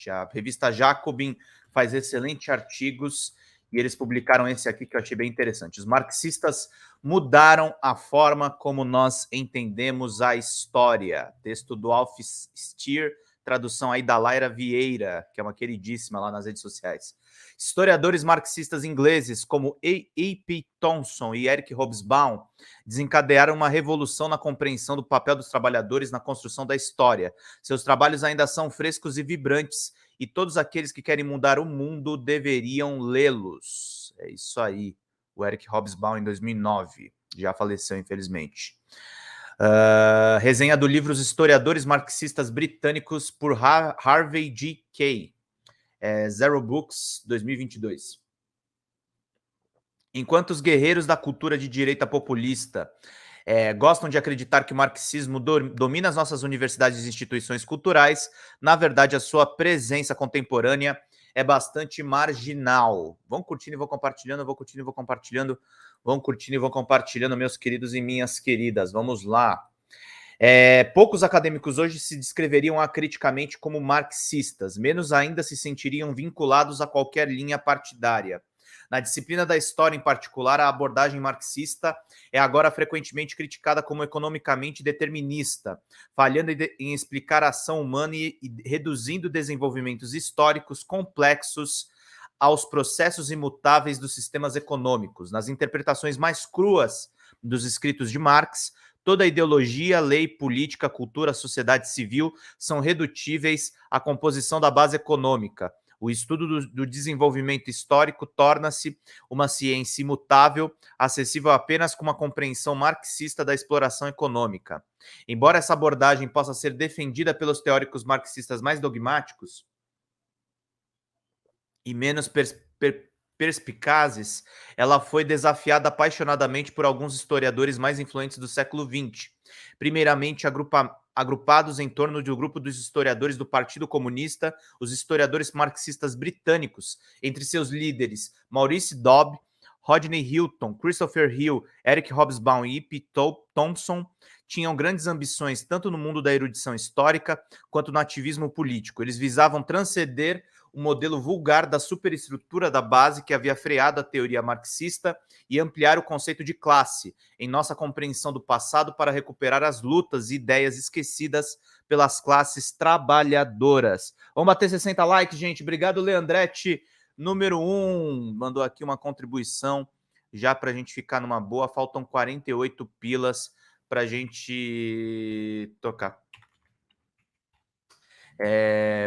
A revista Jacobin faz excelentes artigos e eles publicaram esse aqui que eu achei bem interessante. Os marxistas mudaram a forma como nós entendemos a história. Texto do Alf Stier, tradução aí da Laira Vieira, que é uma queridíssima lá nas redes sociais. Historiadores marxistas ingleses como A.P. Thompson e Eric Hobsbawm desencadearam uma revolução na compreensão do papel dos trabalhadores na construção da história. Seus trabalhos ainda são frescos e vibrantes, e todos aqueles que querem mudar o mundo deveriam lê-los. É isso aí. O Eric Hobsbawm, em 2009. Já faleceu, infelizmente. Resenha do livro Os Historiadores Marxistas Britânicos, por Harvey G. Kay. Zero Books, 2022. Enquanto os guerreiros da cultura de direita populista gostam de acreditar que o marxismo domina as nossas universidades e instituições culturais, na verdade, a sua presença contemporânea é bastante marginal. Vão curtindo e vão compartilhando, vão curtindo e vão compartilhando, vão curtindo e vão compartilhando, meus queridos e minhas queridas. Vamos lá. Poucos acadêmicos hoje se descreveriam acriticamente como marxistas, menos ainda se sentiriam vinculados a qualquer linha partidária. Na disciplina da história, em particular, a abordagem marxista é agora frequentemente criticada como economicamente determinista, falhando em explicar a ação humana e reduzindo desenvolvimentos históricos complexos aos processos imutáveis dos sistemas econômicos. Nas interpretações mais cruas dos escritos de Marx, toda ideologia, lei, política, cultura, sociedade civil são redutíveis à composição da base econômica. O estudo do desenvolvimento histórico torna-se uma ciência imutável, acessível apenas com uma compreensão marxista da exploração econômica. Embora essa abordagem possa ser defendida pelos teóricos marxistas mais dogmáticos e menos perspicazes, ela foi desafiada apaixonadamente por alguns historiadores mais influentes do século XX. Primeiramente, agrupados em torno do grupo dos historiadores do Partido Comunista, os historiadores marxistas britânicos, entre seus líderes Maurice Dobb, Rodney Hilton, Christopher Hill, Eric Hobsbawm e E.P. Thompson, tinham grandes ambições tanto no mundo da erudição histórica quanto no ativismo político. Eles visavam transcender o modelo vulgar da superestrutura da base que havia freado a teoria marxista e ampliar o conceito de classe em nossa compreensão do passado para recuperar as lutas e ideias esquecidas pelas classes trabalhadoras. Vamos bater 60 likes, gente. Obrigado, Leandretti, número 1. Mandou aqui uma contribuição já para a gente ficar numa boa. Faltam 48 pilas para a gente tocar.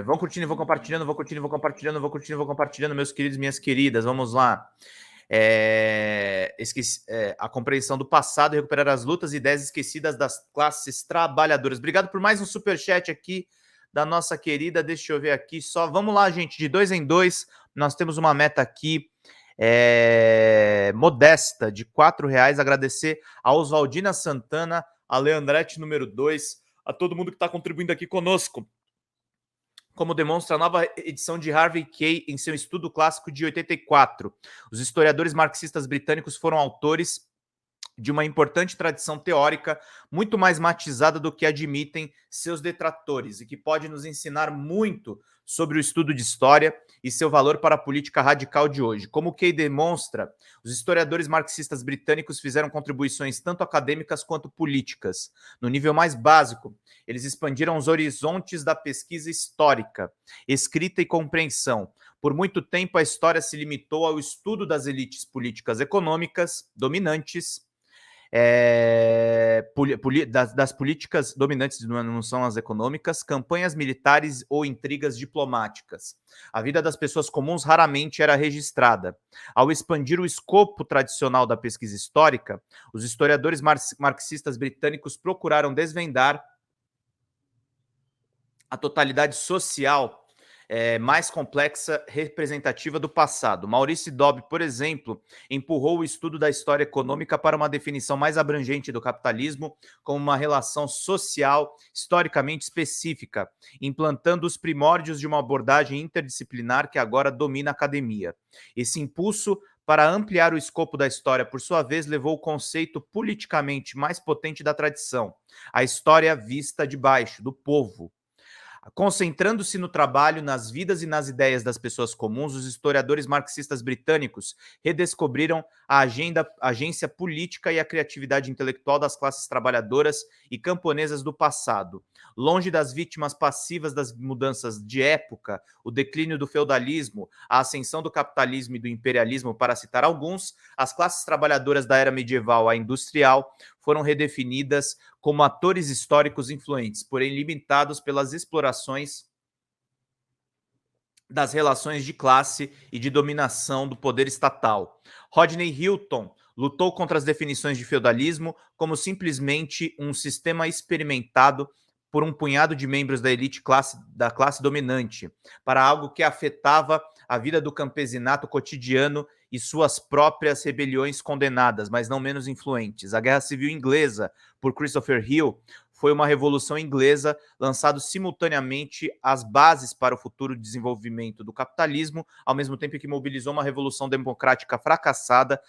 Vão curtindo e vão compartilhando, vão curtindo e vão compartilhando, vão curtindo e vão compartilhando, meus queridos e minhas queridas. Vamos lá. A compreensão do passado e recuperar as lutas e ideias esquecidas das classes trabalhadoras. Obrigado por mais um superchat aqui da nossa querida. Deixa eu ver aqui só. Vamos lá, gente, de 2 em 2. Nós temos uma meta aqui modesta de R$4. Agradecer a Oswaldina Santana, a Leandrete número 2, a todo mundo que está contribuindo aqui conosco. Como demonstra a nova edição de Harvey Kay em seu estudo clássico de 84. Os historiadores marxistas britânicos foram autores de uma importante tradição teórica, muito mais matizada do que admitem seus detratores, e que pode nos ensinar muito sobre o estudo de história e seu valor para a política radical de hoje. Como Kay demonstra, os historiadores marxistas britânicos fizeram contribuições tanto acadêmicas quanto políticas. No nível mais básico, eles expandiram os horizontes da pesquisa histórica, escrita e compreensão. Por muito tempo, a história se limitou ao estudo das elites políticas econômicas dominantes, das políticas dominantes, não são as econômicas, campanhas militares ou intrigas diplomáticas. A vida das pessoas comuns raramente era registrada. Ao expandir o escopo tradicional da pesquisa histórica, os historiadores marxistas britânicos procuraram desvendar a totalidade social mais complexa, representativa do passado. Maurice Dobb, por exemplo, empurrou o estudo da história econômica para uma definição mais abrangente do capitalismo como uma relação social historicamente específica, implantando os primórdios de uma abordagem interdisciplinar que agora domina a academia. Esse impulso para ampliar o escopo da história, por sua vez, levou o conceito politicamente mais potente da tradição, a história vista de baixo, do povo, Concentrando-se no trabalho, nas vidas e nas ideias das pessoas comuns, os historiadores marxistas britânicos redescobriram a agência política e a criatividade intelectual das classes trabalhadoras e camponesas do passado. Longe das vítimas passivas das mudanças de época, o declínio do feudalismo, a ascensão do capitalismo e do imperialismo, para citar alguns, as classes trabalhadoras da era medieval à industrial foram redefinidas como atores históricos influentes, porém limitados pelas explorações das relações de classe e de dominação do poder estatal. Rodney Hilton lutou contra as definições de feudalismo como simplesmente um sistema experimentado por um punhado de membros da elite da classe dominante, para algo que afetava a vida do campesinato cotidiano e suas próprias rebeliões condenadas, mas não menos influentes. A Guerra Civil Inglesa, por Christopher Hill, foi uma revolução inglesa lançado simultaneamente as bases para o futuro desenvolvimento do capitalismo, ao mesmo tempo que mobilizou uma revolução democrática fracassada,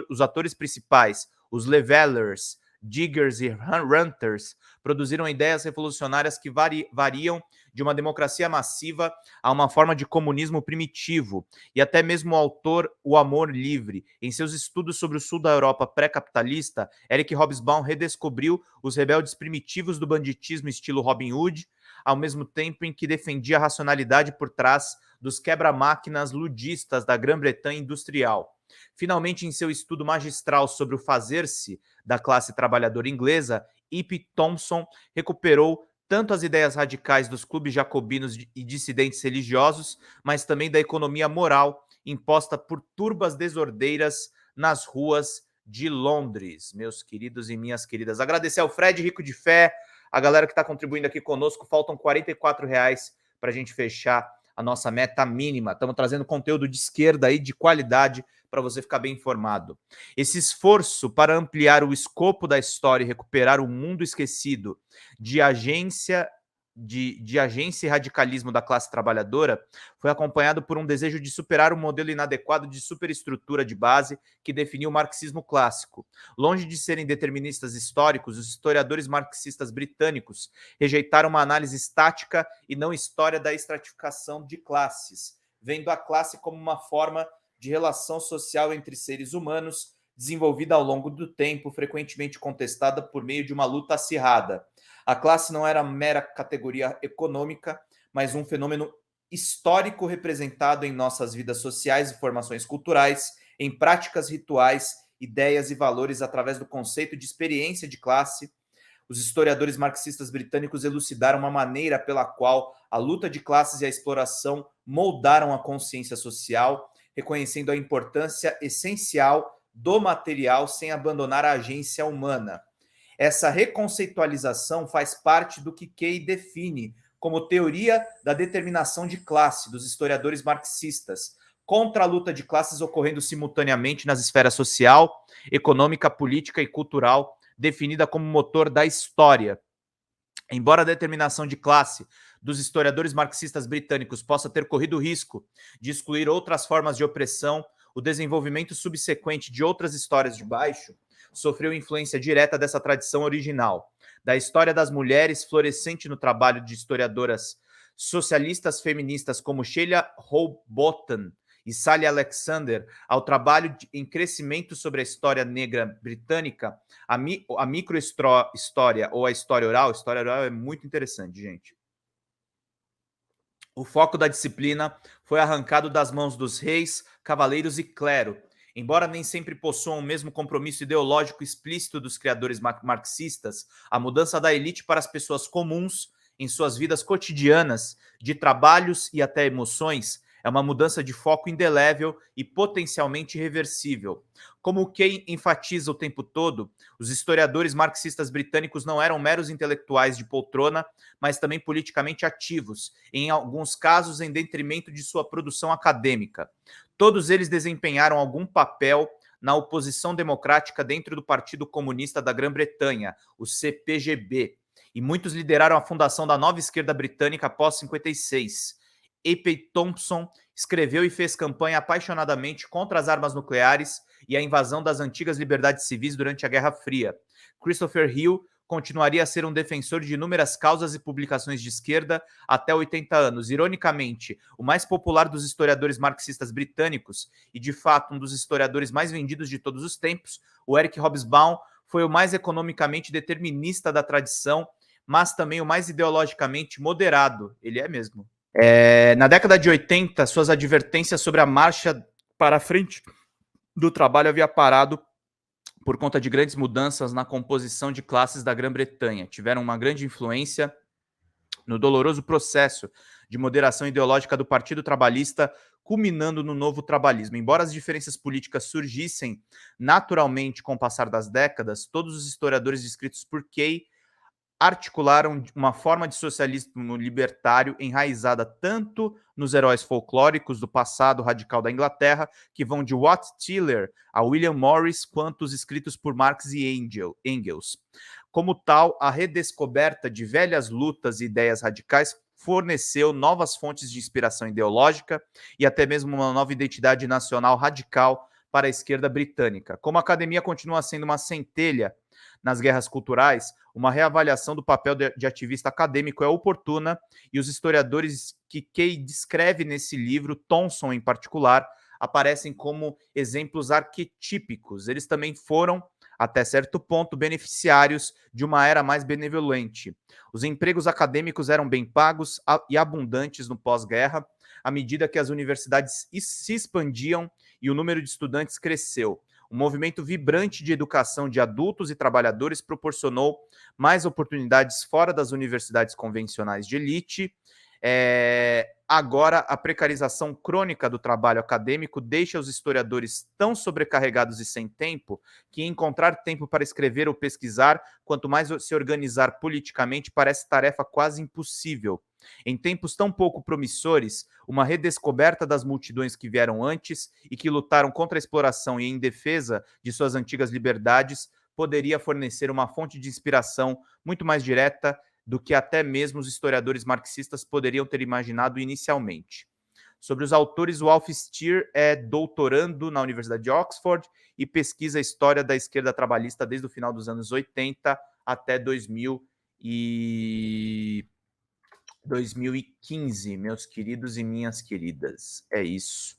os atores principais, os Levellers, Diggers e Ranters, produziram ideias revolucionárias que variam de uma democracia massiva a uma forma de comunismo primitivo, e até mesmo o autor O Amor Livre. Em seus estudos sobre o sul da Europa pré-capitalista, Eric Hobsbawm redescobriu os rebeldes primitivos do banditismo estilo Robin Hood, ao mesmo tempo em que defendia a racionalidade por trás dos quebra-máquinas ludistas da Grã-Bretanha industrial. Finalmente, em seu estudo magistral sobre o fazer-se da classe trabalhadora inglesa, E.P. Thompson recuperou tanto as ideias radicais dos clubes jacobinos e dissidentes religiosos, mas também da economia moral imposta por turbas desordeiras nas ruas de Londres. Meus queridos e minhas queridas, agradecer ao Fred Rico de Fé, a galera que está contribuindo aqui conosco. Faltam R$ 44 para a gente fechar a nossa meta mínima. Estamos trazendo conteúdo de esquerda aí, de qualidade, para você ficar bem informado. Esse esforço para ampliar o escopo da história e recuperar o mundo esquecido de agência e radicalismo da classe trabalhadora foi acompanhado por um desejo de superar o modelo inadequado de superestrutura de base que definiu o marxismo clássico. Longe de serem deterministas históricos, os historiadores marxistas britânicos rejeitaram uma análise estática e não história da estratificação de classes, vendo a classe como uma forma de relação social entre seres humanos, desenvolvida ao longo do tempo, frequentemente contestada por meio de uma luta acirrada. A classe não era mera categoria econômica, mas um fenômeno histórico representado em nossas vidas sociais e formações culturais, em práticas rituais, ideias e valores através do conceito de experiência de classe. Os historiadores marxistas britânicos elucidaram uma maneira pela qual a luta de classes e a exploração moldaram a consciência social, reconhecendo a importância essencial do material sem abandonar a agência humana. Essa reconceitualização faz parte do que Key define como teoria da determinação de classe dos historiadores marxistas, contra a luta de classes ocorrendo simultaneamente nas esferas social, econômica, política e cultural, definida como motor da história. Embora a determinação de classe dos historiadores marxistas britânicos possa ter corrido o risco de excluir outras formas de opressão, o desenvolvimento subsequente de outras histórias de baixo sofreu influência direta dessa tradição original. Da história das mulheres, florescente no trabalho de historiadoras socialistas feministas como Sheila Rowbotham e Sally Alexander, ao trabalho em crescimento sobre a história negra britânica, a microhistória ou a história oral é muito interessante, gente. O foco da disciplina foi arrancado das mãos dos reis, cavaleiros e clero. Embora nem sempre possuam o mesmo compromisso ideológico explícito dos criadores marxistas, a mudança da elite para as pessoas comuns em suas vidas cotidianas, de trabalhos e até emoções, é uma mudança de foco indelével e potencialmente irreversível. Como Key enfatiza o tempo todo, os historiadores marxistas britânicos não eram meros intelectuais de poltrona, mas também politicamente ativos, em alguns casos em detrimento de sua produção acadêmica. Todos eles desempenharam algum papel na oposição democrática dentro do Partido Comunista da Grã-Bretanha, o CPGB, e muitos lideraram a fundação da nova esquerda britânica após 56. E.P. Thompson escreveu e fez campanha apaixonadamente contra as armas nucleares e a invasão das antigas liberdades civis durante a Guerra Fria. Christopher Hill continuaria a ser um defensor de inúmeras causas e publicações de esquerda até 80 anos. Ironicamente, o mais popular dos historiadores marxistas britânicos e, de fato, um dos historiadores mais vendidos de todos os tempos, o Eric Hobsbawm, foi o mais economicamente determinista da tradição, mas também o mais ideologicamente moderado. Ele é mesmo. Na década de 80, suas advertências sobre a marcha para frente do trabalho havia parado por conta de grandes mudanças na composição de classes da Grã-Bretanha. Tiveram uma grande influência no doloroso processo de moderação ideológica do Partido Trabalhista, culminando no novo trabalhismo. Embora as diferenças políticas surgissem naturalmente com o passar das décadas, todos os historiadores descritos por Kay articularam uma forma de socialismo libertário enraizada tanto nos heróis folclóricos do passado radical da Inglaterra, que vão de Wat Tyler a William Morris, quanto os escritos por Marx e Engels. Como tal, a redescoberta de velhas lutas e ideias radicais forneceu novas fontes de inspiração ideológica e até mesmo uma nova identidade nacional radical para a esquerda britânica. Como a academia continua sendo uma centelha nas guerras culturais, uma reavaliação do papel de ativista acadêmico é oportuna e os historiadores que Kay descreve nesse livro, Thomson em particular, aparecem como exemplos arquetípicos. Eles também foram, até certo ponto, beneficiários de uma era mais benevolente. Os empregos acadêmicos eram bem pagos e abundantes no pós-guerra, à medida que as universidades se expandiam e o número de estudantes cresceu. Um movimento vibrante de educação de adultos e trabalhadores proporcionou mais oportunidades fora das universidades convencionais de elite. Agora, a precarização crônica do trabalho acadêmico deixa os historiadores tão sobrecarregados e sem tempo que encontrar tempo para escrever ou pesquisar, quanto mais se organizar politicamente, parece tarefa quase impossível. Em tempos tão pouco promissores, uma redescoberta das multidões que vieram antes e que lutaram contra a exploração e em defesa de suas antigas liberdades poderia fornecer uma fonte de inspiração muito mais direta do que até mesmo os historiadores marxistas poderiam ter imaginado inicialmente. Sobre os autores, o Alf Stier é doutorando na Universidade de Oxford e pesquisa a história da esquerda trabalhista desde o final dos anos 80 até 2015, meus queridos e minhas queridas. É isso.